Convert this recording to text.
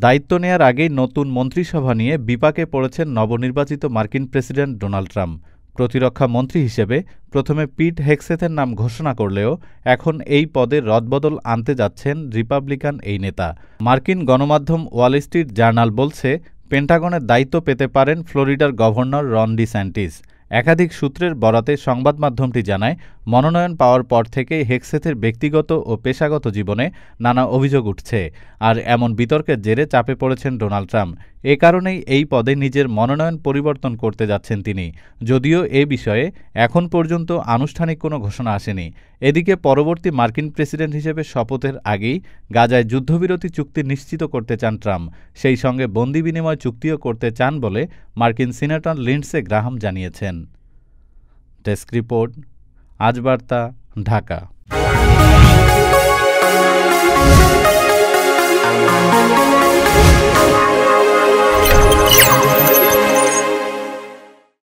দায়িত্ব নেয়ার আগেই নতুন মন্ত্রিসভা নিয়ে বিপাকে পড়েছেন নবনির্বাচিত মার্কিন প্রেসিডেন্ট ডোনাল্ড ট্রাম্প। প্রতিরক্ষা মন্ত্রী হিসেবে প্রথমে পিট হেগসেথের নাম ঘোষণা করলেও এখন এই পদে রদবদল আনতে যাচ্ছেন রিপাবলিকান এই নেতা। মার্কিন গণমাধ্যম ওয়াল স্ট্রিট জার্নাল বলছে, পেন্টাগনের দায়িত্ব পেতে পারেন ফ্লোরিডার গভর্নর রন ডিস্যান্টিস। একাধিক সূত্রের বরাতে সংবাদ মাধ্যমটি জানায়, মনোনয়ন পাওয়ার পর থেকেই হেগসেথের ব্যক্তিগত ও পেশাগত জীবনে নানা অভিযোগ উঠছে। আর এমন বিতর্কের জেরে চাপে পড়েছেন ডোনাল্ড ট্রাম্প। এ কারণেই এই পদে নিজের মনোনয়ন পরিবর্তন করতে যাচ্ছেন তিনি, যদিও এ বিষয়ে এখন পর্যন্ত আনুষ্ঠানিক কোনো ঘোষণা আসেনি। এদিকে পরবর্তী মার্কিন প্রেসিডেন্ট হিসেবে শপথের আগেই গাজায় যুদ্ধবিরতি চুক্তি নিশ্চিত করতে চান ট্রাম্প। সেই সঙ্গে বন্দি বিনিময় চুক্তিও করতে চান বলে মার্কিন সিনেটর লিন্ডসে গ্রাহাম জানিয়েছেন। ডেস্ক রিপোর্ট, আজ বার্তা, ঢাকা।